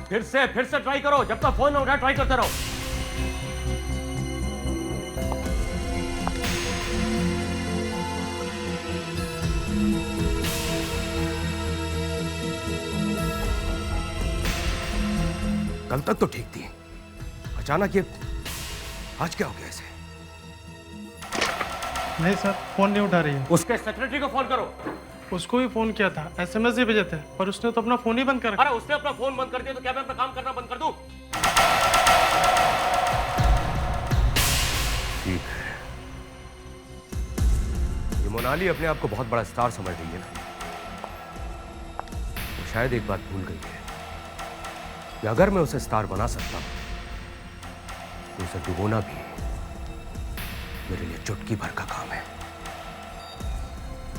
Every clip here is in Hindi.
फिर से ट्राई करो, जब तक फोन ना उठा ट्राई करते रहो। कल तक तो ठीक थी, अचानक ये आज क्या हो गया इसे? नहीं सर, फोन नहीं उठा रही है। उसके सेक्रेटरी को फोन करो। उसको भी फोन किया था, एसएमएस भी भेजे थे, पर उसने तो अपना फोन ही बंद कर रखा। अरे उसने अपना फोन बंद कर दिया तो क्या मैं अपना काम करना बंद कर दूं? ठीक है, ये मोनाली अपने आप को बहुत बड़ा स्टार समझ रही है ना, तो शायद एक बात भूल गई है कि अगर मैं उसे स्टार बना सकता हूं तो उसे डुबोना भी मेरे लिए चुटकी भर का काम है।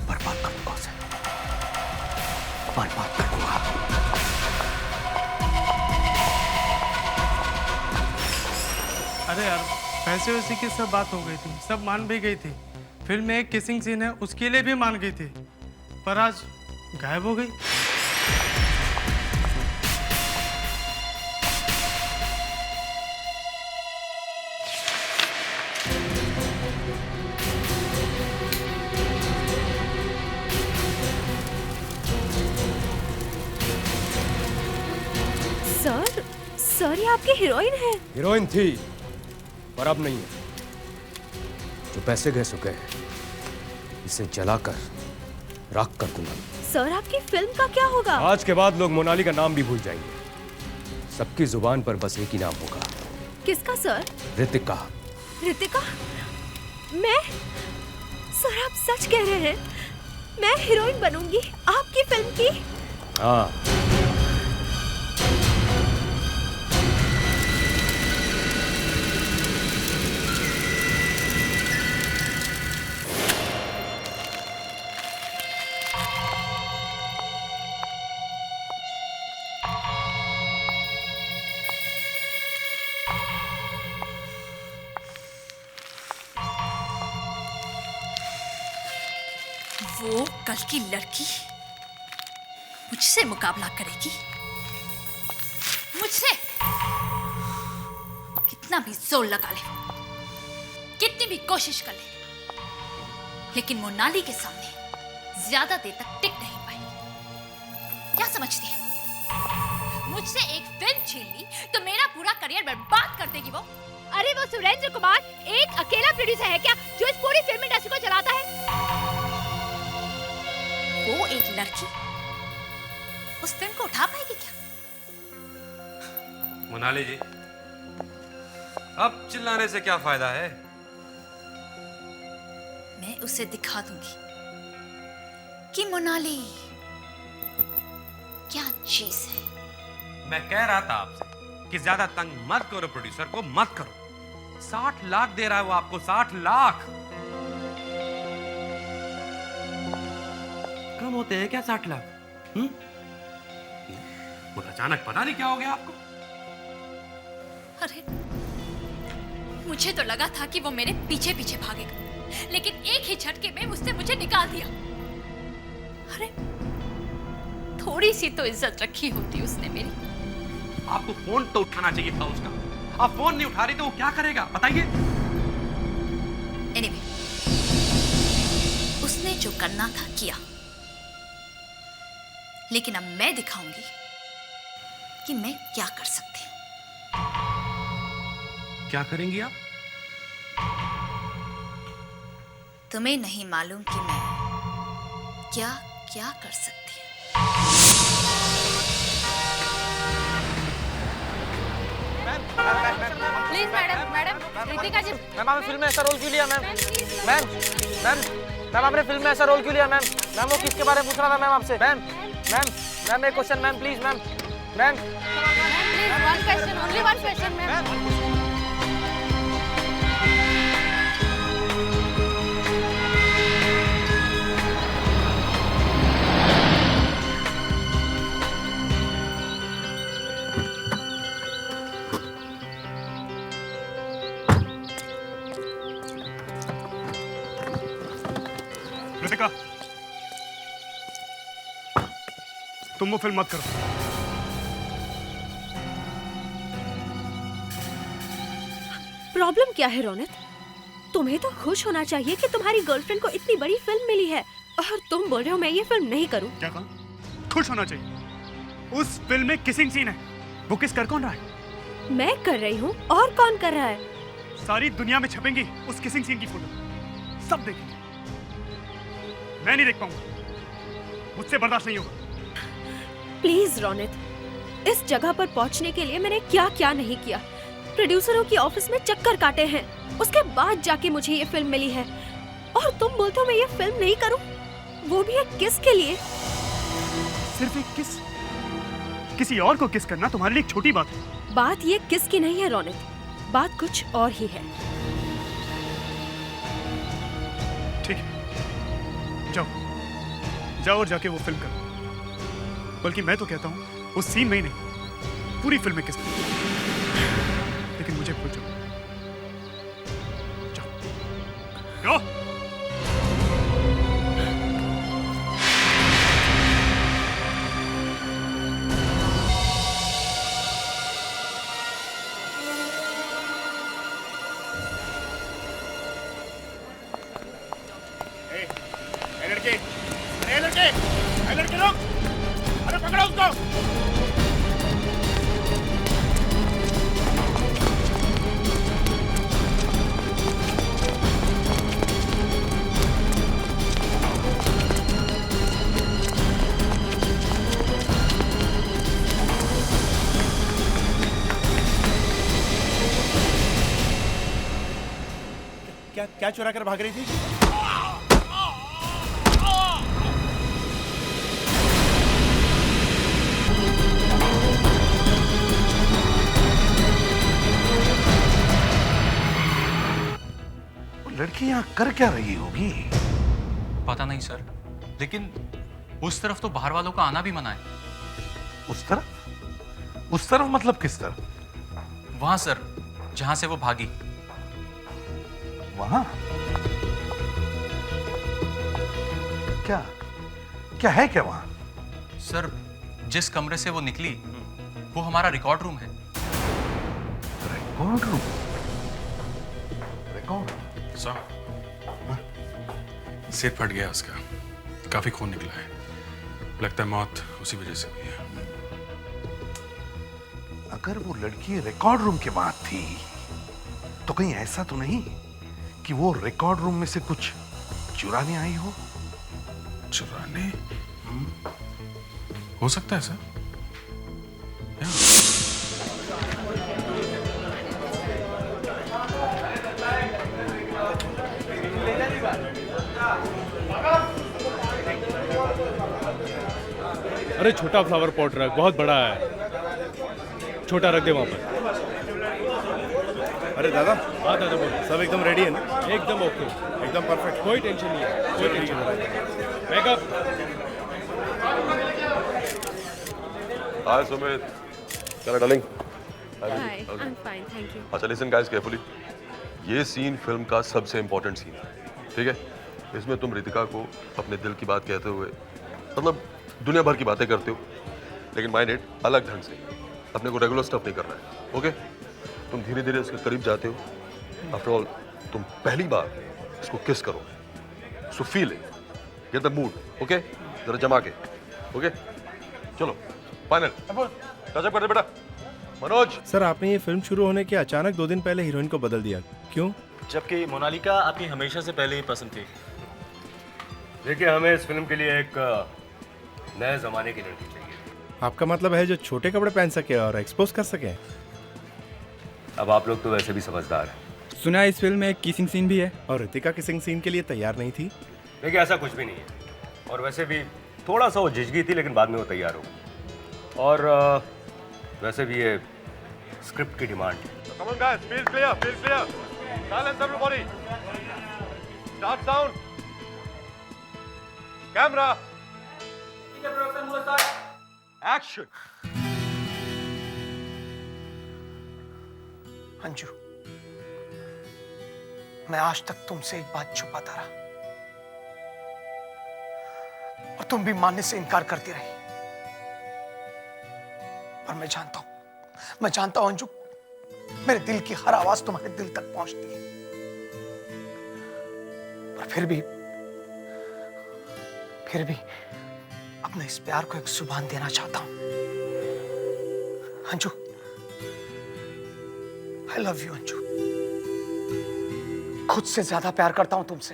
बर्बाद कर दूंगा उसे, बर्बाद कर दूंगा। अरे यार, पैसे वैसे की सब बात हो गई थी, सब मान भी गई थी। फिल्म में एक किसिंग सीन है, उसके लिए भी मान गई थी, पर आज गायब हो गई। सर, ये आपकी हीरोइन है। हीरोइन थी पर अब नहीं है। जो पैसे गए सो गए, इसे जलाकर राख कर दूंगा। सर, आपकी फिल्म का क्या होगा? आज के बाद लोग मोनाली का नाम भी भूल जाएंगे। सबकी जुबान पर बस एक ही नाम होगा। किसका सर? ऋतिका। ऋतिका? मैं? सर, आप सच कह रहे हैं? मैं हीरोइन बनूंगी आपकी फिल्म की? हाँ। वो कल की लड़की मुझसे मुकाबला करेगी, मुझसे। कितना भी जोर लगा ले, कितनी भी कोशिश कर ले, लेकिन मोनाली के सामने ज्यादा देर तक टिक नहीं पाई। क्या समझती है? मुझसे एक फिल्म छीन ली तो मेरा पूरा करियर बर्बाद कर देगी वो? अरे वो सुरेंद्र कुमार एक अकेला प्रोड्यूसर है क्या जो इस पूरी फिल्म इंडस्ट्री को चलाता है? वो एक लड़की उस फिल्म को उठा पाएगी क्या? मोनाली जी, अब चिल्लाने से क्या फायदा है? मैं उसे दिखा दूंगी कि मोनाली क्या चीज है। मैं कह रहा था आपसे कि ज्यादा तंग मत करो, प्रोड्यूसर को मत करो। 60 लाख दे रहा है वो आपको, 60 लाख। कम होते हैं क्या 60 लाख? वो अचानक पता नहीं क्या हो गया आपको। अरे मुझे तो लगा था कि वो मेरे पीछे पीछे भागेगा, लेकिन एक ही झटके में उसने मुझे निकाल दिया। अरे थोड़ी सी तो इज्जत रखी होती उसने मेरी। आपको फोन तो उठाना चाहिए था उसका। आप फोन नहीं उठा रही तो वो क्या करेगा बताइए? Anyway, उसने जो करना था किया, लेकिन अब मैं दिखाऊंगी कि मैं क्या कर सकती हूं। क्या करेंगी आप? तुम्हें नहीं मालूम कि मैं क्या क्या कर सकती हूं। Please madam, Ritika ji. Ma'am आपने फिल्म में ऐसा रोल क्यों लिया? मैम आपने फिल्म में ऐसा रोल क्यों लिया? मैम वो किसके बारे में पूछ रहा था मैम आपसे? मैम एक question ma'am, please ma'am. One question, only one question ma'am. Ritika, तुम वो फिल्म मत करो। प्रॉब्लम क्या है रोनित? तुम्हें तो खुश होना चाहिए कि तुम्हारी गर्लफ्रेंड को इतनी बड़ी फिल्म मिली है, और तुम बोल रहे हो मैं ये फिल्म नहीं करूं। क्या कहा? खुश होना चाहिए। उस फिल्म में किसिंग सीन है, वो किस कर कौन रहा है? मैं कर रही हूँ, और कौन कर रहा है? सारी दुनिया में छपेंगी उस किसिंग सीन की फोटो, सब देखेंगे। मैं नहीं देख पाऊंगा, मुझसे बर्दाश्त नहीं होगा। प्लीज रोनित, इस जगह पर पहुंचने के लिए मैंने क्या क्या नहीं किया। प्रोड्यूसरों की ऑफिस में चक्कर काटे हैं, उसके बाद जाके मुझे ये फिल्म मिली है, और तुम बोलते हो मैं ये फिल्म नहीं करूं, वो भी एक किस के लिए। सिर्फ एक किस? किसी और को किस करना तुम्हारे लिए एक छोटी बात है। बात ये किस की नहीं है रोनित, बात कुछ और ही है। ठीक है, जाओ जाओ और जाके वो फिल्म करो। बल्कि मैं तो कहता हूँ उस सीन में ही नहीं, पूरी फिल्म में किस करो। लेकिन मुझे भूल जाओ। जाओ जाओ। लड़के लोग, अरे पकड़ो उसको। क्या क्या चुरा कर भाग रही थी? लड़की यहाँ कर क्या रही होगी? पता नहीं सर, लेकिन उस तरफ तो बाहर वालों का आना भी मना है। उस तरफ? उस तरफ मतलब किस तरफ? वहां सर, जहां से वो भागी। वहां? क्या क्या है क्या वहां? सर, जिस कमरे से वो निकली वो हमारा रिकॉर्ड रूम है। Record room? रिकॉर्ड? सर, सिर फट गया उसका, काफी खून निकला है, लगता है मौत उसी वजह से हुई है। अगर वो लड़की रिकॉर्ड रूम के बाद थी तो कहीं ऐसा तो नहीं कि वो रिकॉर्ड रूम में से कुछ चुराने आई हो? चुराने? हो सकता है सर। अरे छोटा फ्लावर पॉट रख, बहुत बड़ा है, छोटा रख दे वहां पर। अरे दादा। हाँ दादा बोलो। सब एकदम रेडी है ना? एकदम ओके, एकदम परफेक्ट, कोई टेंशन नहीं है, कोई टेंशन नहीं। बैकअप। हाय सुमित, क्या darling? Hi, I am fine, thank you. अच्छा लिसन गाइस केयरफुली, ये सीन फिल्म का सबसे इंपॉर्टेंट सीन है, ठीक है? इसमें तुम रितिका को अपने दिल की बात कहते हुए, मतलब दुनिया भर की बातें करते हो, लेकिन माइंड इट अलग ढंग से, अपने को रेगुलर स्टफ नहीं करना है, ओके? तुम धीरे धीरे उसके करीब जाते हो। आफ्टर ऑल तुम पहली बार इसको किस करो, so feel it, get the mood, okay? जरा जमा के, ओके? चलो फाइनल टचअप कर दे बेटा। मनोज सर, आपने ये फिल्म शुरू होने के अचानक 2 दिन पहले हीरोइन को बदल दिया, क्यों? जबकि मोनालिका आपकी हमेशा से पहले ही पसंद थी। देखिए, हमें इस फिल्म के लिए एक नए जमाने की लड़की चाहिए। आपका मतलब है जो छोटे कपड़े पहन सके और एक्सपोज कर सके? अब आप लोग तो वैसे भी समझदार हैं। सुना इस फिल्म में एक किसिंग सीन भी है, और रितिका किसिंग सीन के लिए तैयार नहीं थी। देखिए, ऐसा कुछ भी नहीं है, और वैसे भी थोड़ा सा वो झिझकी थी, लेकिन बाद में वो तैयार हो गई। और वैसे भी ये स्क्रिप्ट की डिमांड है। Come on guys, feel clear, feel clear. Silence everybody. Start sound. Camera. Action. Anju, मैं आज तक तुमसे एक बात छुपाता रहा, और तुम भी मानने से इनकार करती रही। और मैं जानता हूं अंजू, मेरे दिल की हर आवाज तुम्हारे दिल तक पहुंचती है, पर फिर भी अपने इस प्यार को एक जुबान देना चाहता हूं। Anju, I love you Anju. खुद से ज्यादा प्यार करता हूं तुमसे।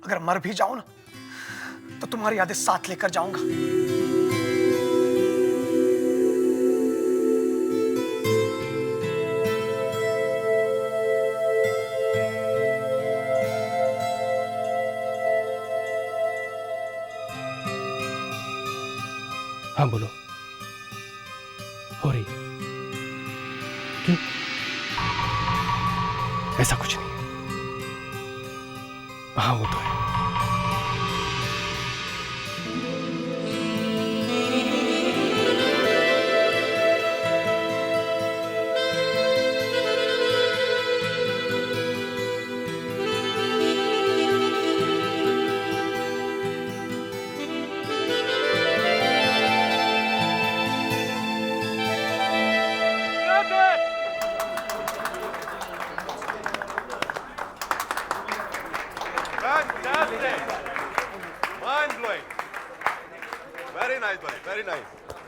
अगर मर भी जाऊं ना, तो तुम्हारी यादें साथ लेकर जाऊंगा। हाँ बोलो, हो रही? क्यों? ऐसा कुछ नहीं। हाँ वो तो है।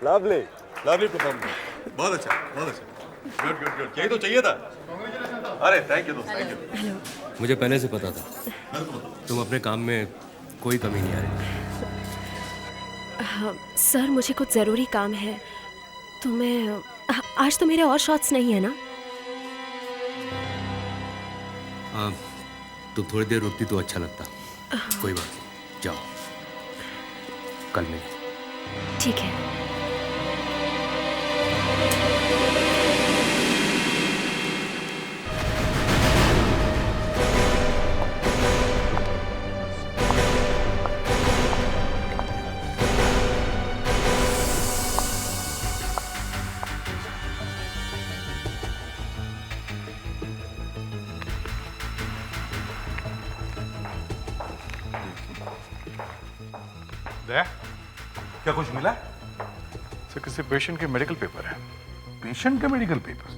लवली लवली परफॉर्मेंस, बहुत अच्छा, बहुत अच्छा, गुड गुड गुड, यही तो चाहिए था। अरे थैंक यू दोस्त, थैंक यू। मुझे पहले से पता था तुम अपने काम में कोई कमी नहीं आ रही। हाँ, सर मुझे कुछ ज़रूरी काम है, तो मैं आज तो मेरे और शॉट्स नहीं है ना। तुम थोड़ी देर रुकती तो अच्छा लगता। कोई बात नहीं, जाओ, कल मिलेंगे। ठीक है। दया, क्या कुछ मिला? सर किसी पेशेंट के मेडिकल पेपर है। पेशेंट का मेडिकल पेपर?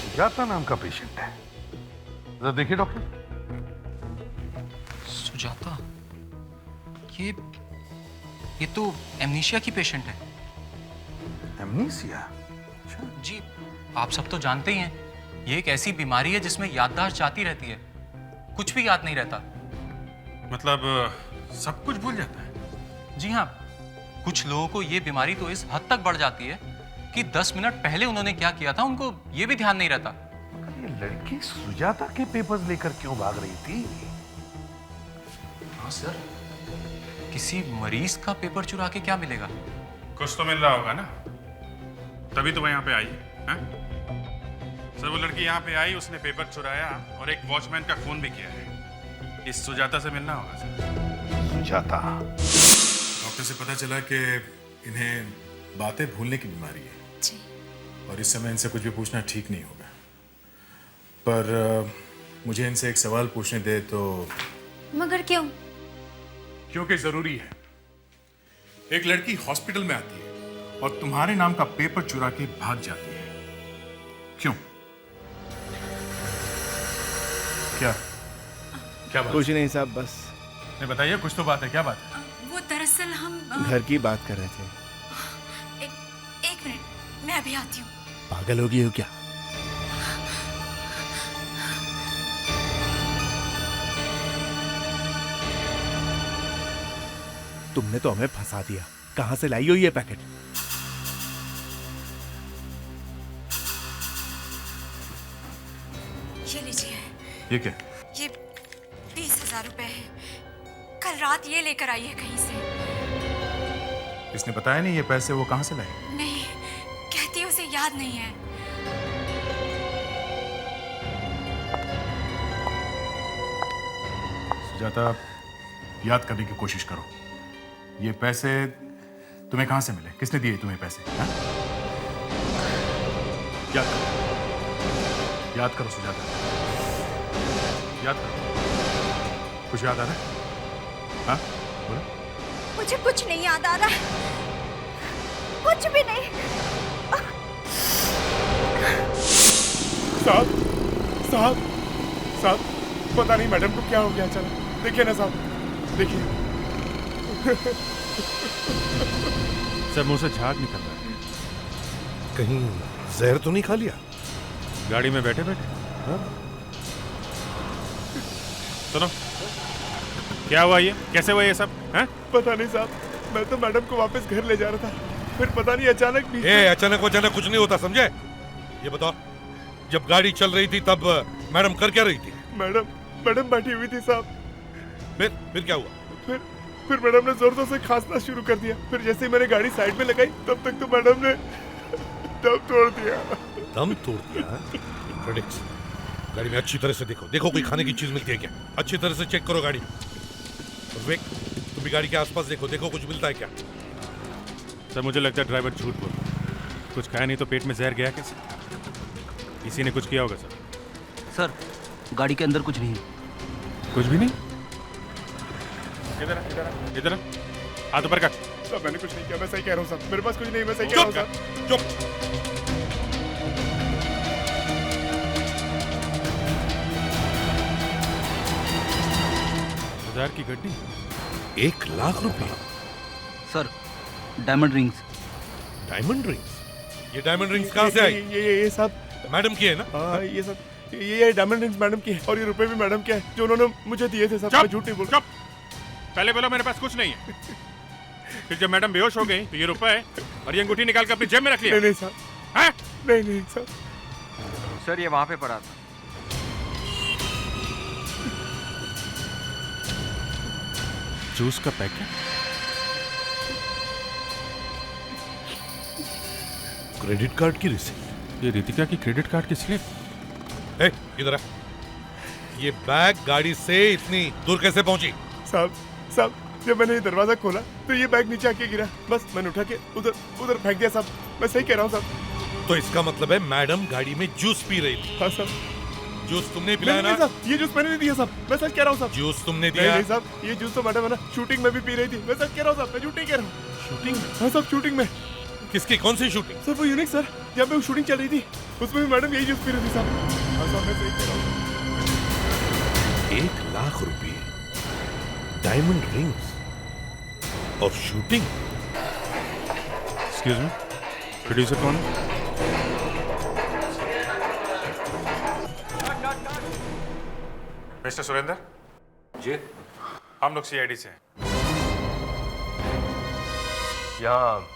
सुजाता नाम का पेशेंट है। जरा देखिए डॉक्टर। सुजाता? ये तो एमनीशिया की पेशेंट है। एमनीशिया? जी, आप सब तो जानते ही हैं, ये एक ऐसी बीमारी है जिसमें याददाश्त जाती रहती है, कुछ भी याद नहीं रहता। मतलब सब कुछ भूल जाता है? जी हाँ, कुछ लोगों को ये बीमारी तो इस हद तक बढ़ जाती है कि 10 मिनट पहले उन्होंने क्या किया था उनको ये भी ध्यान नहीं रहता। ये लड़की सुजाता के पेपर्स लेकर क्यों भाग रही थी? हाँ सर, किसी मरीज का पेपर चुरा के क्या मिलेगा? कुछ तो मिल रहा होगा ना, तभी तो वह यहाँ पे आई है। सर वो लड़की यहाँ पे आई, उसने पेपर चुराया और एक वॉचमैन का खून भी किया है। इस सुजाता से मिलना होगा सर। सुजाता? डॉक्टर से पता चला कि इन्हें बातें भूलने की बीमारी है जी। और इस समय इनसे कुछ भी पूछना ठीक नहीं होगा। पर मुझे इनसे एक सवाल पूछने दे तो। मगर क्यों? क्योंकि जरूरी है। एक लड़की हॉस्पिटल में आती है और तुम्हारे नाम का पेपर चुरा के भाग जाती है, क्यों? क्या क्या बात? कुछ नहीं साहब, बस। नहीं बताइए, कुछ तो बात है, क्या बात है? वो दरअसल हम घर की बात कर रहे थे। एक मिनट, मैं अभी आती हूँ। पागल हो गई हो क्या? तुमने तो हमें फंसा दिया। कहां से लाई हो ये पैकेट? ये लीजिए। ये क्या? ये 20,000 रुपए है। कल रात ये लेकर आई है कहीं से। इसने बताया नहीं ये पैसे वो कहां से लाए? नहीं, कहती है उसे याद नहीं है। सुजाता, याद करने की कोशिश करो। ये पैसे तुम्हें कहां से मिले? किसने दिए तुम्हें पैसे? हा? याद करो, याद करो सुजाता, याद करो। कुछ याद आ रहा है? हाँ बोलो। मुझे कुछ नहीं याद आ रहा है, कुछ भी नहीं। साहब साहब साहब, पता नहीं मैडम को क्या हो गया अचानक। देखिए ना साहब, देखिए। सर मुंह से झाग निकल रहा है। कहीं जहर तो नहीं खा लिया? गाड़ी में बैठे बैठे। हाँ? सुनो, क्या हुआ ये? कैसे हुआ ये सब? हैं? पता नहीं साहब, मैं तो मैडम को वापस घर ले जा रहा था, फिर पता नहीं अचानक भी। अचानक कुछ नहीं होता, समझे? ये बताओ, जब गाड़ी चल रही थी तब मैडम कर क्या रही थी? मैडम बैठी हुई थी साहब। फिर क्या हुआ? फिर मैडम ने जोर जोर से खांसना शुरू कर दिया। फिर जैसे ही मैंने गाड़ी साइड में लगाई, तब तक तो मैडम ने दम तोड़ दिया। दम तोड़ दिया? प्रेडिक्स, गाड़ी में अच्छी तरह से देखो कोई खाने की चीज मिलती है क्या? अच्छी तरह से चेक करो गाड़ी। विवेक, तुम भी गाड़ी के आसपास देखो कुछ मिलता है क्या? सर मुझे लगता है ड्राइवर झूठ बोल रहा है। कुछ खाया नहीं तो पेट में जहर गया कैसे? किसी ने कुछ किया होगा सर। सर, गाड़ी के अंदर कुछ नहीं है। कुछ भी नहीं? इधर हाथ ऊपर कर। साहब मैंने कुछ नहीं किया, मैं सही कह रहा हूँ साहब, मेरे पास कुछ नहीं, मैं सही कह रहा हूँ साहब। चुप। हजार की गड्डी, 1 लाख रुपए? Sir, diamond rings. Diamond rings? ये डायमंड रिंग्स कहाँ से आई? ये सब मैडम की है ना? हाँ, ये सब ये डायमंड रिंग्स मैडम की है, और ये रुपए भी मैडम के हैं जो उन्होंने मुझे दिए थे साहब। मैं झूठ नहीं बोल रहा। पहले बोलो मेरे पास कुछ नहीं है, फिर जब मैडम बेहोश हो गई तो ये रुपए और ये अंगूठी निकाल कर अपनी जेब में रख लिया। नहीं साहब, हैं? नहीं साहब। सर ये वहां पे पड़ा था। जूस का पैकेट, क्रेडिट कार्ड की रिसीट। ये रितिका की क्रेडिट कार्ड की स्लिप। इधर आ। ये बैग गाड़ी से इतनी दूर कैसे पहुंची? साहब जब मैंने ये दरवाजा खोला तो ये बैग नीचे आके गिरा, बस मैंने उठा के उधर फेंक दिया साहब। मैं सही कह रहा हूँ साहब। तो इसका मतलब है मैडम गाड़ी में जूस पी रही थी? हाँ साहब। जूस तुमने पिलाया ना? साहब ये जूस मैंने नहीं दिया साहब, मैं सच कह रहा हूँ साहब। जूस तुमने दिया? नहीं साहब, ये जूस तो मैडम है ना शूटिंग में भी पी रही थी। मैं सच कह रहा हूँ साहब, मैं झूठ नहीं कह रहा हूँ। शूटिंग? हाँ साहब, शूटिंग में। किसकी, कौन सी शूटिंग? सर वो यूनिक सर, जब वो शूटिंग चल रही थी उसमें भी मैडम यही जूस पी रही थी साहब। हाँ साहब, मैं सही कह रहा हूँ। 1 लाख रुपए, डायमंड रिंग्स और शूटिंग। एक्सक्यूज मी, प्रोड्यूसर कौन है? मिस्टर सुरेंद्र जी, हम लोग सीआईडी से हैं। यहाँ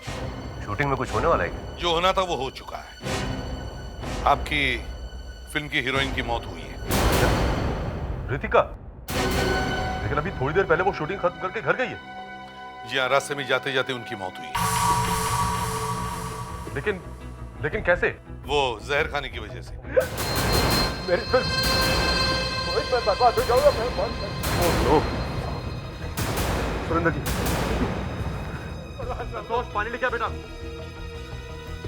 शूटिंग में कुछ होने वाला है? जो होना था वो हो चुका है। आपकी फिल्म की हीरोइन की मौत हुई है। रितिका? लेकिन अभी थोड़ी देर पहले वो शूटिंग खत्म करके घर गई है। जी हाँ, रास्ते में जाते जाते उनकी मौत हुई है। लेकिन कैसे? वो जहर खाने की वजह से। मेरी फिल्म मैं बर्बाद हो जाऊंगा। सुरेंद्र जी, संतोष पानी लेके आ बेटा।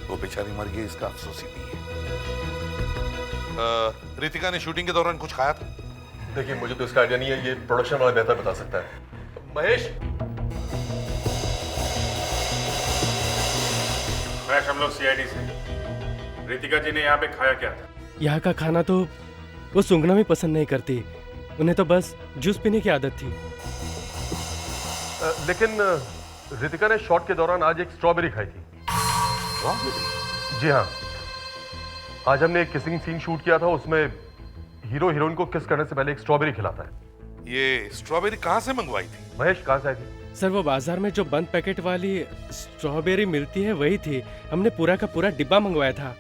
वो बेचारी मर गई, इसका अफसोस ही नहीं है। रितिका ने शूटिंग के दौरान कुछ खाया था? देखिए मुझे तो इसका आइडिया नहीं है, ये प्रोडक्शन वाला बेहतर बता सकता है। महेश, हम लोग सीआईडी से। रितिका जी ने यहाँ पे खाया क्या था? यहाँ का खाना तो वो सूंघना भी पसंद नहीं करती, उन्हें तो बस जूस पीने की आदत थी। लेकिन रितिका ने शॉट के दौरान आज एक स्ट्रॉबेरी खाई थी। जी हाँ, आज हमने एक किसिंग सीन शूट किया था, उसमें हीरो हीरोइन को किस करने से पहले एक स्ट्रॉबेरी खिलाता है। ये स्ट्रॉबेरी कहाँ से मंगवाई थी? महेश, कहाँ से आई थी? सर वो बाजार में जो बंद पैकेट वाली स्ट्रॉबेरी मिलती है वही थी, हमने पूरा का पूरा डिब्बा मंगवाया था।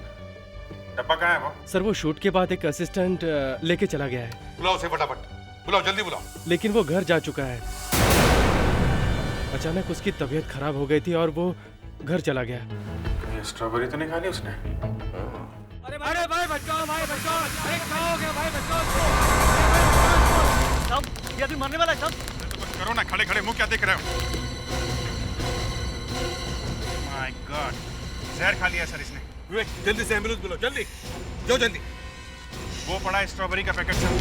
डब्बा कहाँ है वो? सर वो शूट के बाद एक असिस्टेंट लेके चला गया है। बुलाओ उसे फटाफट, बुलाओ, जल्दी बुलाओ। लेकिन वो घर जा चुका है। अचानक उसकी तबीयत खराब हो गई थी और वो घर चला गया। ये स्ट्रॉबेरी तो नहीं खा ली उसने? अरे भाई बचाओ, भाई बचाओ, अरे क्या हो गया भाई, बचाओ। साहब ये अभी मरने वाला है साहब। कुछ करो ना, खड़े खड़े मुंह क्या देख रहे हो? माय गॉड, जहर खा लिया सर इसने। विवेक, जल्दी से एम्बुलेंस बुलाओ, जल्दी जाओ, जल्दी। वो पड़ा है स्ट्रॉबेरी का पैकेट सर।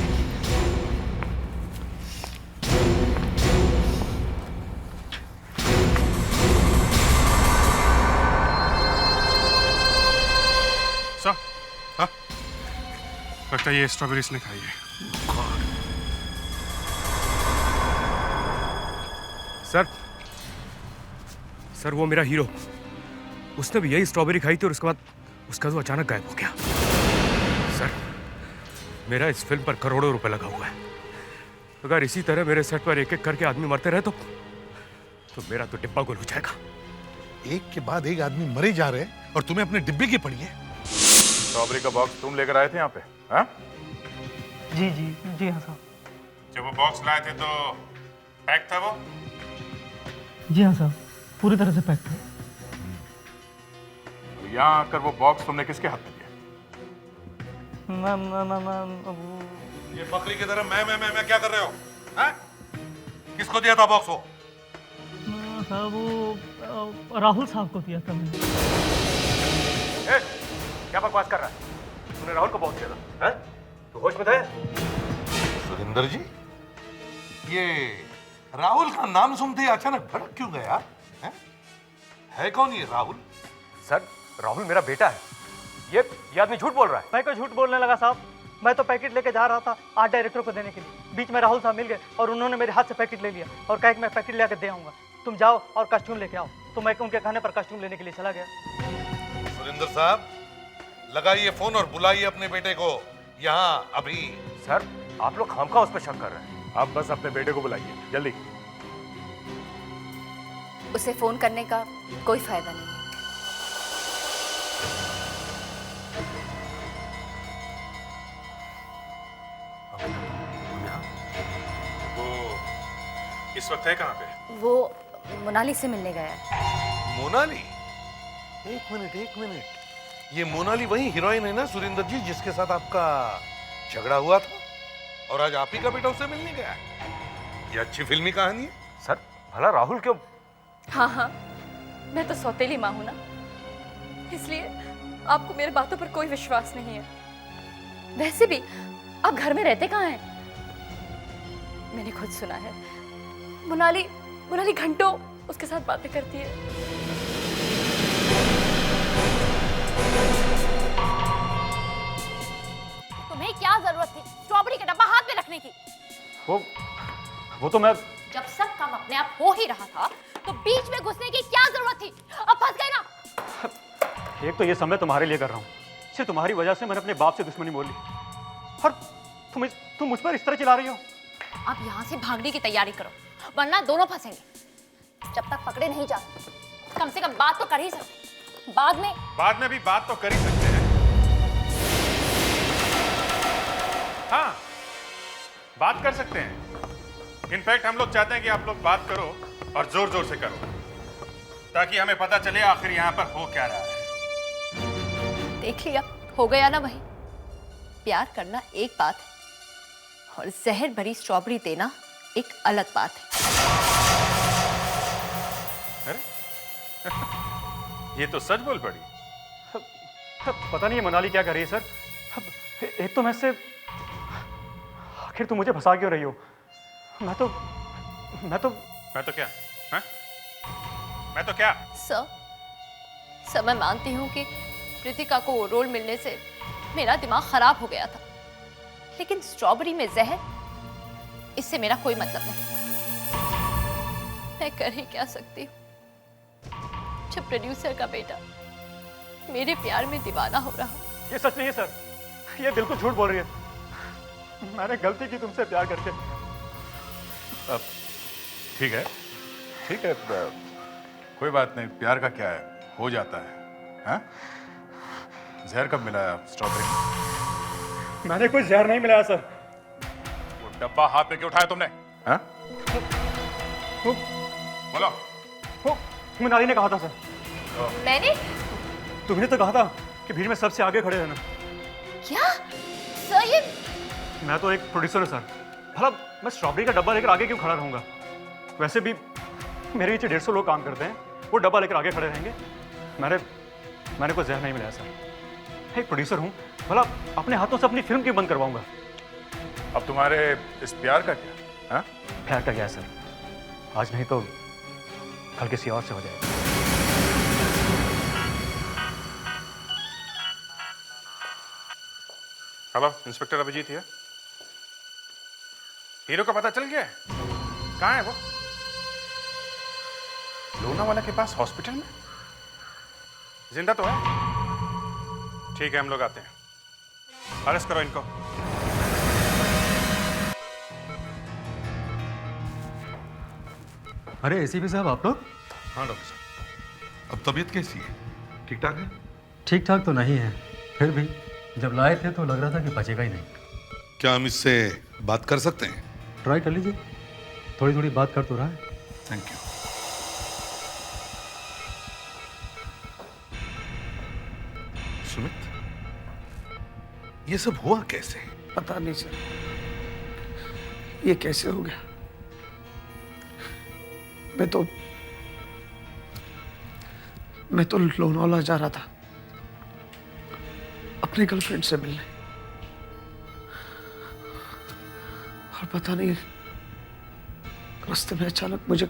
लगता है ये स्ट्रॉबेरी इसने खाई है। सर वो मेरा हीरो, उसने भी यही स्ट्रॉबेरी खाई थी और उसके बाद उसका तो अचानक गायब हो गया। सर मेरा इस फिल्म पर करोड़ों रुपए लगा हुआ है। अगर इसी तरह मेरे सेट पर एक एक करके आदमी मरते रहे तो मेरा तो डिब्बा गुल हो जाएगा। एक के बाद एक आदमी मरे जा रहे हैं और तुम्हें अपने डिब्बे की पड़ी है। स्ट्रॉबेरी का बॉक्स तुम लेकर आए थे यहाँ पे? हाँ? जी जी जी हाँ साहब। जब वो बॉक्स लाए थे तो पैक था वो? जी हाँ साहब, पूरी तरह से पैक था। यहाँ आकर वो बॉक्स तुमने किसके हाथ में दिया? ये बकरी की तरह मैं क्या कर रहे हो? हैं? किसको दिया था बॉक्स वो? साहब वो राहुल साहब को दिया था मैंने। क्या बकवास कर रहा है? तूने राहुल को बॉक्स दिया था? हैं? तू होश में था? सुरेंद्र जी, ये राहुल का नाम सुनते ही अचानक भड़क क्यों गया? है कौन ये राहुल? सर राहुल मेरा बेटा है। ये आदमी झूठ बोल रहा है। मैं क्यों झूठ बोलने लगा साहब? मैं तो पैकेट लेके जा रहा था आर्ट डायरेक्टर को देने के लिए। बीच में राहुल साहब मिल गए और उन्होंने मेरे हाथ से पैकेट ले लिया और कहा कि मैं पैकेट लेकर दे आऊंगा, तुम जाओ और कॉस्ट्यूम लेके आओ। तो मैं उनके कहने पर कॉस्ट्यूम लेने के लिए चला गया। सुरेंद्र साहब, लगाइए फोन और बुलाइए अपने बेटे को यहाँ अभी। सर आप लोग खामखा उस पर शक कर रहे हैं। आप बस अपने बेटे को बुलाइए जल्दी। उसे फोन करने का कोई फायदा नहीं है। वो इस वक्त है कहाँ पे? वो मोनाली से मिलने गया है। मोनाली? एक मिनट, ये मोनाली वही हीरोइन है ना सुरेंद्र जी, जिसके साथ आपका झगड़ा हुआ था और आज आप ही का बेटा उससे मिलने गया? ये अच्छी फिल्मी कहानी है। सर भला राहुल क्यों? हाँ, मैं तो सौतेली माँ हूं ना, इसलिए आपको मेरे बातों पर कोई विश्वास नहीं है। वैसे भी आप घर में रहते कहाँ हैं? मैंने खुद सुना है मोनाली घंटों उसके साथ बातें करती है। तुम्हें क्या जरूरत थी स्ट्रॉबेरी का डब्बा हाथ में रखने की? वो तो मैं जब सब काम अपने आप हो ही रहा था तो बीच में घुसने की क्या जरूरत थी? अब फंस गए ना। एक तो ये समय तुम्हारे लिए कर रहा हूँ, सिर्फ तुम्हारी वजह से मैंने अपने बाप से दुश्मनी बोल ली और तुम मुझ पर इस तरह चिल्ला रही हो। अब यहाँ से भागने की तैयारी करो वरना दोनों फंसेंगे। जब तक पकड़े नहीं जाते कम से कम बात तो कर ही सकते। बाद में भी बात तो कर ही सकते हैं। हाँ, बात कर सकते हैं। इनफैक्ट हम लोग चाहते हैं कि आप लोग बात करो और जोर जोर से करो ताकि हमें पता चले आखिर यहाँ पर हो क्या रहा है। देख लिया, हो गया ना वही। प्यार करना एक बात है और जहर भरी स्ट्रॉबेरी देना एक अलग बात है। ये तो सच बोल पड़ी। पता नहीं है मनाली क्या कर रही है सर। एक तो मैं से आखिर तुम मुझे फंसा क्यों रही हो? मैं तो क्या? हाँ? मैं तो क्या? सर मैं मानती हूँ कि प्रीतिका को वो रोल मिलने से मेरा दिमाग खराब हो गया था, लेकिन स्ट्रॉबेरी में जहर, इससे मेरा कोई मतलब नहीं। मैं कर ही क्या सकती हूँ जब प्रोड्यूसर का बेटा मेरे प्यार में दीवाना हो रहा। ये सच नहीं है सर, ये बिल्कुल झूठ बोल रही है। मैंने गलती की तुमसे प्यार करके। ठीक है, कोई बात नहीं। प्यार का क्या है, हो जाता है। हाँ? जहर कब मिलाया स्ट्रॉबेरी में? मैंने कोई जहर नहीं मिलाया सर। वो डब्बा हाथ में क्यों उठाया तुमने? हाँ? बोलो। मनाली ने कहा था सर। मैंने? तुमने तो कहा था कि भीड़ में सबसे आगे खड़े रहना। क्या सर? ये मैं तो एक प्रोड्यूसर हूँ सर, भला मैं स्ट्रॉबेरी का डब्बा लेकर आगे क्यों खड़ा रहूंगा? वैसे भी मेरे नीचे 150 लोग काम करते हैं, वो डब्बा लेकर आगे खड़े रहेंगे। मैंने कोई जहर नहीं मिलाया सर। एक प्रोड्यूसर हूँ, भला अपने हाथों से अपनी फिल्म क्यों बंद करवाऊंगा? अब तुम्हारे इस प्यार का क्या? हाँ? प्यार का क्या है सर? आज नहीं तो कल किसी और से हो जाएगा। हेलो, इंस्पेक्टर अभिजीत है। हीरो का पता चल गया है? कहाँ है वो? लोनावाला के पास हॉस्पिटल में? जिंदा तो है? ठीक है, हम लोग आते हैं। अरेस्ट करो इनको। अरे एसीपी साहब, आप लोग? हाँ डॉक्टर साहब। अब तबीयत कैसी है? ठीक ठाक है? ठीक ठाक तो नहीं है, फिर भी जब लाए थे तो लग रहा था कि बचेगा ही नहीं। क्या हम इससे बात कर सकते हैं? ट्राई कर लीजिए, थोड़ी थोड़ी बात कर तो रहा है। Thank you. सुमित, ये सब हुआ कैसे? पता नहीं सर, ये कैसे हो गया। मैं तो लोनावाला जा रहा था अपने गर्लफ्रेंड से मिलने, और पता नहीं रास्ते में अचानक मुझे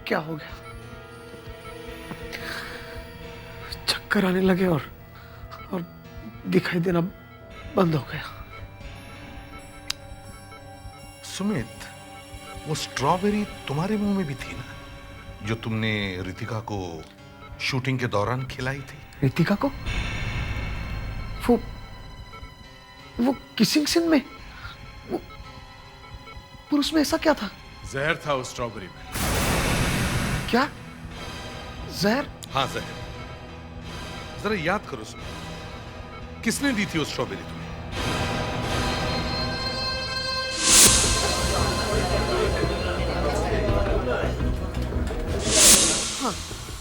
क्या हो गया, चक्कर आने लगे और दिखाई देना बंद हो गया। सुमित, वो स्ट्रॉबेरी तुम्हारे मुंह में भी थी ना, जो तुमने रितिका को शूटिंग के दौरान खिलाई थी? रितिका को? वो किसिंग सीन में? पर उसमें ऐसा क्या था? जहर था उस स्ट्रॉबेरी में। क्या? जहर? हाँ, जहर। जरा याद करो सुमित, किसने दी थी वो स्ट्रॉबेरी तुम्हें?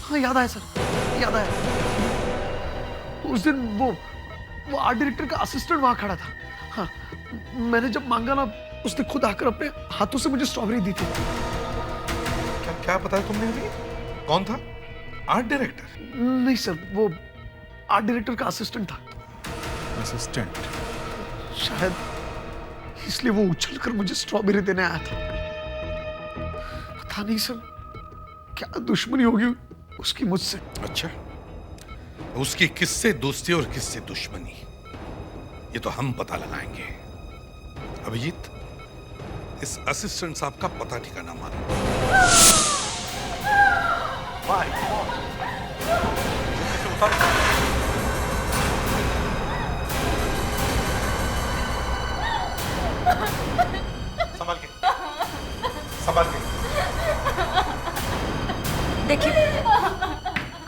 हाँ, याद आया सर, याद आया। उस दिन वो आर्ट डायरेक्टर का असिस्टेंट वहां खड़ा था। हाँ, मैंने जब मांगा ना, उसने खुद आकर अपने हाथों से मुझे स्ट्रॉबेरी दी थी। क्या बताया तुमने अभी? कौन था? Art director? नहीं सर, वो आर्ट डायरेक्टर का असिस्टेंट था। असिस्टेंट? शायद इसलिए वो उछलकर मुझे स्ट्रॉबेरी देने आया था। पता नहीं सर, क्या दुश्मनी होगी उसकी मुझसे। अच्छा, उसकी किससे दोस्ती और किससे दुश्मनी, ये तो हम पता लगाएंगे। अभिजीत, इस असिस्टेंट साहब का पता ठिकाना मारो। संभाल के, संभाल के। देखिए,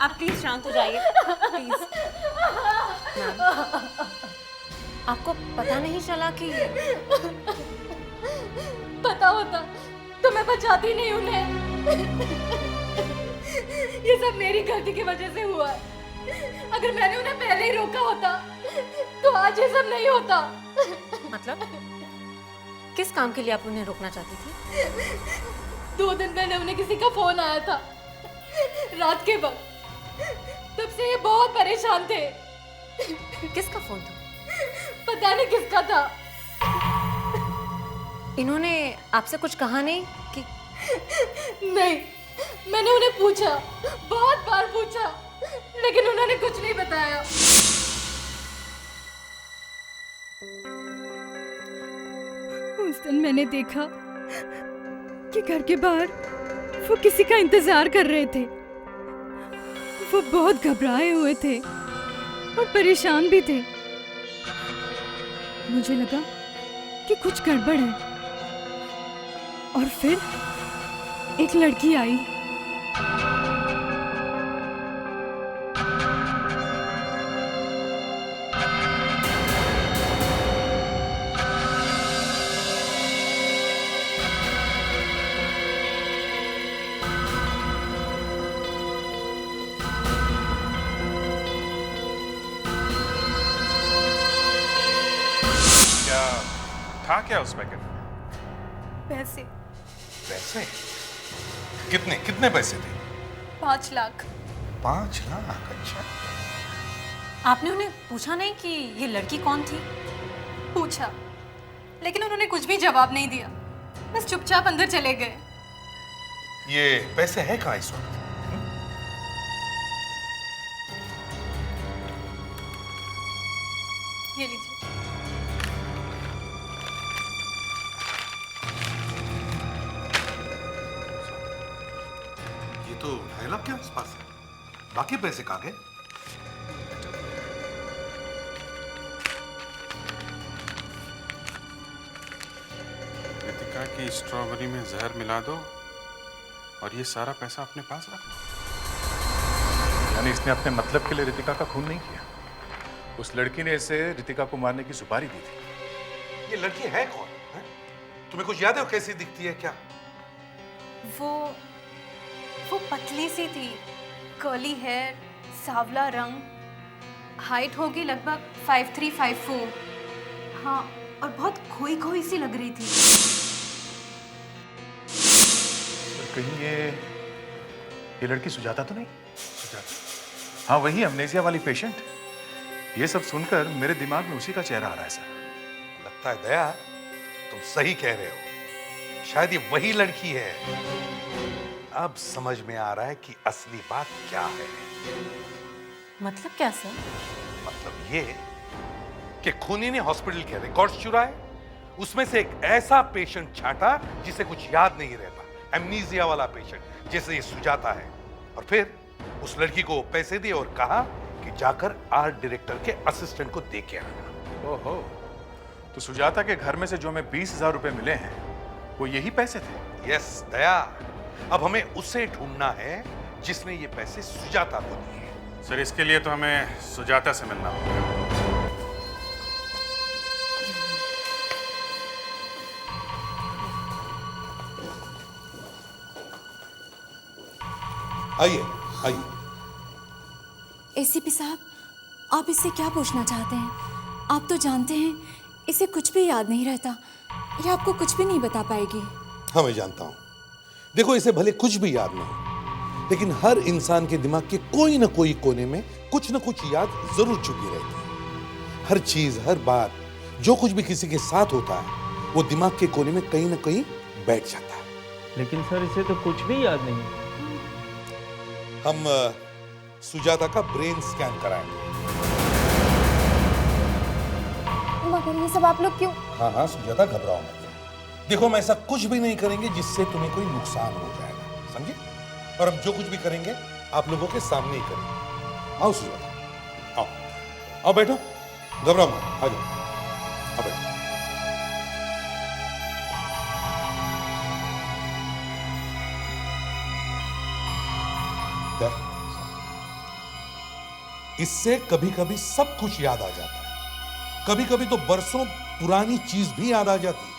आप प्लीज शांत हो जाइए, प्लीज। आपको पता नहीं चला कि पता होता तो मैं बचाती नहीं उन्हें। ये सब मेरी गलती की वजह से हुआ है। अगर मैंने उन्हें पहले ही रोका होता तो आज ये सब नहीं होता। मतलब किस काम के लिए आप उन्हें रोकना चाहती थी? 2 दिन पहले उन्हें किसी का फोन आया था, रात के वक्त। तब से ये बहुत परेशान थे। किसका फोन था? पता नहीं किसका था। इन्होंने आपसे कुछ कहा नहीं कि? नहीं, मैंने उन्हें पूछा, बहुत बार पूछा, लेकिन उन्होंने कुछ नहीं बताया। उस दिन मैंने देखा कि घर के बाहर वो किसी का इंतजार कर रहे थे। वो बहुत घबराए हुए थे और परेशान भी थे। मुझे लगा कि कुछ गड़बड़ है, और फिर एक लड़की आई। क्या उस पैकेट में? पैसे। पैसे? कितने कितने पैसे थे? 5 लाख। 5 लाख? अच्छा। आपने उन्हें पूछा नहीं कि ये लड़की कौन थी? पूछा, लेकिन उन्होंने कुछ भी जवाब नहीं दिया, बस चुपचाप अंदर चले गए। ये पैसे है कहाँ इस वक्त? ये लीजिए। तो 2.5 लाख के आसपास है। बाकी पैसे कहाँ गए? रितिका की स्ट्रॉबेरी में जहर मिला दो और ये सारा पैसा अपने पास रख लो। यानी इसने अपने मतलब के लिए रितिका का खून नहीं किया। उस लड़की ने इसे रितिका को मारने की सुपारी दी थी। ये लड़की है कौन? है? तुम्हें कुछ याद है वो कैसी दिखती है क्या? वो पतली सी थी, कर्ली हेयर, सांवला रंग, हाइट होगी लगभग 5'3", 5'4". हाँ, और बहुत खोई खोई सी लग रही थी। तो कहीं ये लड़की सुजाता तो नहीं? सुजाता? हाँ, वही अमनेसिया वाली पेशेंट। ये सब सुनकर मेरे दिमाग में उसी का चेहरा आ रहा है सर। लगता है दया तुम सही कह रहे हो, शायद ये वही लड़की है। अब समझ में आ रहा है कि असली बात क्या है। मतलब क्या सर? मतलब ये कि खूनी ने हॉस्पिटल के रिकॉर्ड्स चुराए, उसमें से एक ऐसा पेशेंट छाटा जिसे कुछ याद नहीं रहता, एमनीजिया वाला पेशेंट जैसे ये सुजाता है, और फिर उस लड़की को पैसे दिए और कहा कि जाकर आर्ट डायरेक्टर के असिस्टेंट को दे के आना। ओहो, तो सुजाता के घर में से जो हमें 20,000 रुपए मिले हैं वो यही पैसे थे? यस दया, अब हमें उसे ढूंढना है जिसने ये पैसे सुजाता को दिए। सर, इसके लिए तो हमें सुजाता से मिलना होगा। आइए आइए। एसीपी साहब, आप इससे क्या पूछना चाहते हैं? आप तो जानते हैं इसे कुछ भी याद नहीं रहता, ये आपको कुछ भी नहीं बता पाएगी। हाँ, मैं जानता हूं। देखो, इसे भले कुछ भी याद नहीं, लेकिन हर इंसान के दिमाग के कोई ना कोई कोने में कुछ ना कुछ याद जरूर छुपी रहती है। हर चीज, हर बात, जो कुछ भी किसी के साथ होता है वो दिमाग के कोने में कहीं ना कहीं बैठ जाता है। लेकिन सर, इसे तो कुछ भी याद नहीं। हम सुजाता का ब्रेन स्कैन कराएंगे। मगर ये सब आप लोग क्यों? हाँ हाँ सुजाता, घबराओ मत। देखो, हम ऐसा कुछ भी नहीं करेंगे जिससे तुम्हें कोई नुकसान हो जाएगा, समझे? और हम जो कुछ भी करेंगे आप लोगों के सामने ही करेंगे। आओ सुजाता, आओ आओ, बैठो, घबराओ मत, आ जाओ, आओ बैठो। इससे कभी कभी सब कुछ याद आ जाता है, कभी कभी तो बरसों पुरानी चीज भी याद आ जाती है।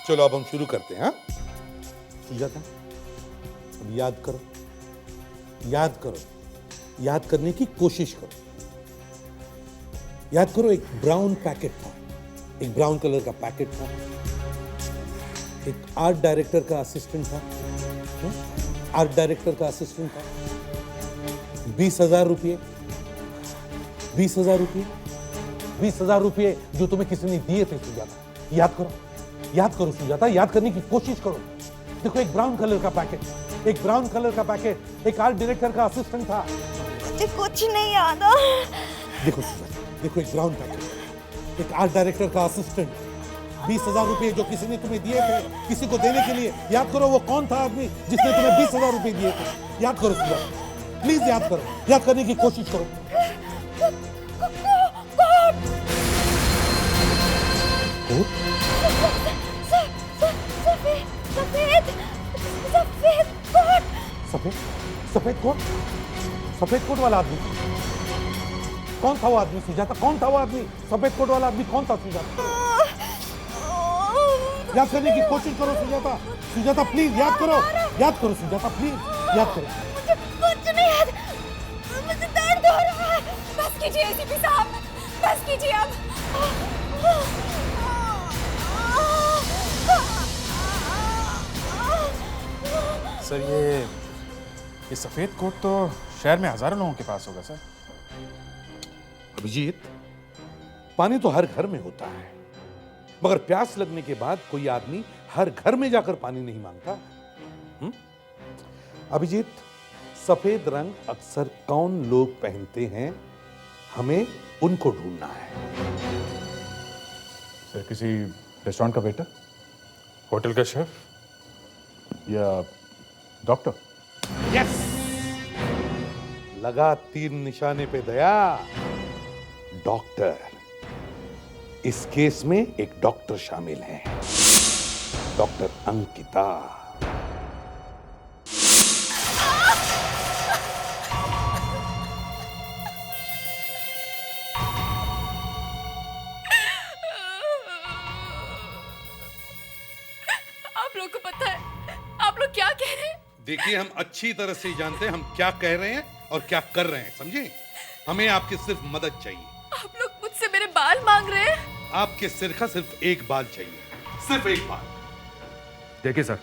चलो अब हम शुरू करते हैं। हाँ सुजाता, अब याद करो, याद करो, याद करने की कोशिश करो। याद करो, एक ब्राउन पैकेट था, एक ब्राउन कलर का पैकेट था, एक आर्ट डायरेक्टर का असिस्टेंट था, आर्ट डायरेक्टर का असिस्टेंट था। 20,000 रुपये, 20,000 रुपये, 20,000 रुपये जो तुम्हें किसी ने दिए थे सुजाता। याद करो, याद करो सुजाता, याद करने की कोशिश करो। देखो, एक ब्राउन कलर का पैकेट, एक ब्राउन कलर का पैकेट, एक आर्ट डायरेक्टर का असिस्टेंट था। मुझे कुछ नहीं याद। देखो सुजाता, देखो, एक ब्राउन पैकेट, एक आर्ट डायरेक्टर का असिस्टेंट, 20,000 रुपये जो किसी ने तुम्हें दिए थे किसी को देने के लिए। याद करो, वो कौन था आदमी जिसने तुम्हें 20,000 रुपये दिए थे? याद करो सुजाता, प्लीज याद करो, याद करने की कोशिश करो। सफेद सफेद कोट, सफेद कोट वाला आदमी कौन था? वो आदमी सुजाता, कौन था वो आदमी? सफेद कोट वाला आदमी कौन था सुजाता? याद करने की कोशिश करो सुजाता, सुजाता प्लीज याद करो, याद करो सुजाता, प्लीज याद करो। मुझे कुछ नहीं याद, मुझे दर्द हो रहा है। बस कीजिए एसीपी साहब, बस कीजिए अब। सर, ये सफेद कोट तो शहर में हजारों लोगों के पास होगा सर। अभिजीत, पानी तो हर घर में होता है, मगर प्यास लगने के बाद कोई आदमी हर घर में जाकर पानी नहीं मांगता। अभिजीत, सफेद रंग अक्सर कौन लोग पहनते हैं, हमें उनको ढूंढना है। सर, किसी रेस्टोरेंट का वेटर? होटल का शेफ या डॉक्टर? यस, लगा तीर निशाने पे दया। डॉक्टर। इस केस में एक डॉक्टर शामिल है, डॉक्टर अंकिता। आप लोग को पता है आप लोग क्या कह रहे हैं? देखिए, हम अच्छी तरह से जानते हैं हम क्या कह रहे हैं और क्या कर रहे हैं, समझे? हमें आपकी सिर्फ मदद चाहिए। आप लोग मुझसे मेरे बाल मांग रहे हैं? आपके सिर का सिर्फ एक बाल चाहिए, सिर्फ एक बाल। देखिए सर,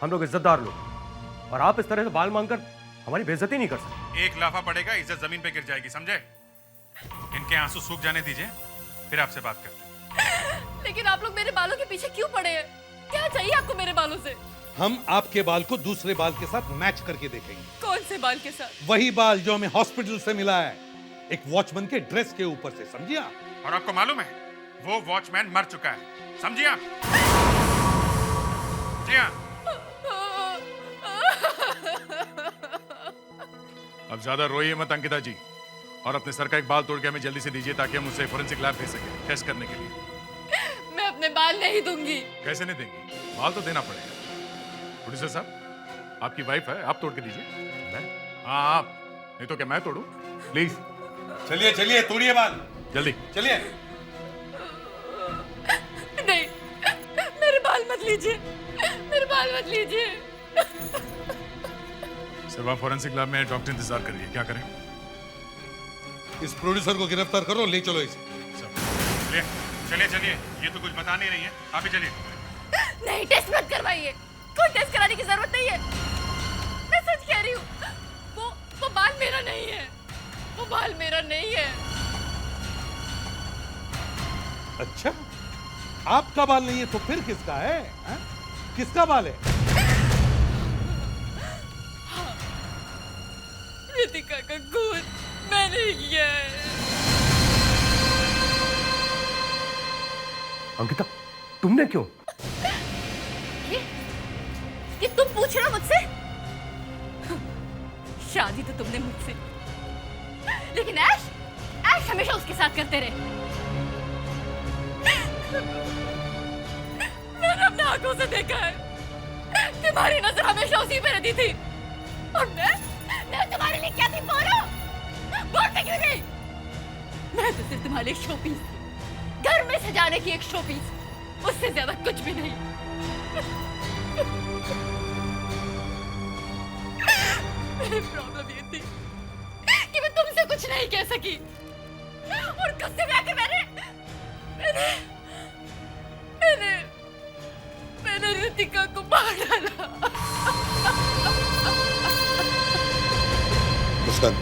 हम लोग इज्जतदार लोग, और आप इस तरह से बाल मांगकर हमारी बेइज्जती नहीं कर सकते। एक लाफा पड़ेगा, इज्जत जमीन पे गिर जाएगी, समझे? इनके आंसू सूख जाने दीजिए, फिर आपसे बात करते हैं। लेकिन आप लोग मेरे बालों के पीछे क्यों पड़े हैं? क्या चाहिए आपको मेरे बालों से? हम आपके बाल को दूसरे बाल के साथ मैच करके देखेंगे। कौन से बाल के साथ? वही बाल जो हमें हॉस्पिटल से मिला है, एक वॉचमैन के ड्रेस के ऊपर से, समझिए आप? और आपको मालूम है वो वॉचमैन मर चुका है, समझिए आप? जी हाँ। अब ज्यादा रोइए मत अंकिता जी, और अपने सर का एक बाल तोड़ के हमें जल्दी से दीजिए ताकि हम उसे फोरेंसिक लैब भेज सकें टेस्ट करने के लिए। मैं अपने बाल नहीं दूंगी। कैसे नहीं देंगी? बाल तो देना पड़ेगा। प्रोड्यूसर साहब, आपकी वाइफ है, आप तोड़ के दीजिए। मैं? हाँ आप, नहीं तो क्या मैं तोड़ूं? प्लीज। चलिए चलिए, तोड़िए बाल जल्दी। चलिए। नहीं, मेरे बाल मत लीजिए, मेरे बाल मत लीजिए। सर, वहाँ फोरेंसिक लैब में डॉक्टर इंतजार कर रही है, क्या करें? इस प्रोड्यूसर को गिरफ्तार करो, ले चलो इसे। चलिए चलिए चलिए, ये तो कुछ बता नहीं रही है, आप ही चलिए। नहीं, टेस्ट मत करवाइए, कोई टेस्ट कराने की जरूरत नहीं है। मैं सच कह रही हूँ, वो बाल मेरा नहीं है, वो बाल मेरा नहीं है। अच्छा, आपका बाल नहीं है तो फिर किसका है? हा? किसका बाल है? रितिका का खून मैंने किया है। अंकिता, तुमने क्यों? ये तुम पूछ रहे हो मुझसे? शादी तो तुमने मुझसे, लेकिन ऐश हमेशा उसके साथ करते रहे। मैंने अपने आंखों से देखा है, तुम्हारी नजर हमेशा उसी पे रहती थी, और मैं तुम्हारे लिए क्या थी? बोलते क्यों नहीं? मैं तो सिर्फ तुम्हारे लिए शोपीस, घर में सजाने की एक शोपीस, उससे ज्यादा कुछ भी नहीं। मेरी प्रॉब्लम ये थी कि मैं तुमसे कुछ नहीं कह सकी, और गुस्से में आकर मैंने रितिका को मार डाला। मुस्कान,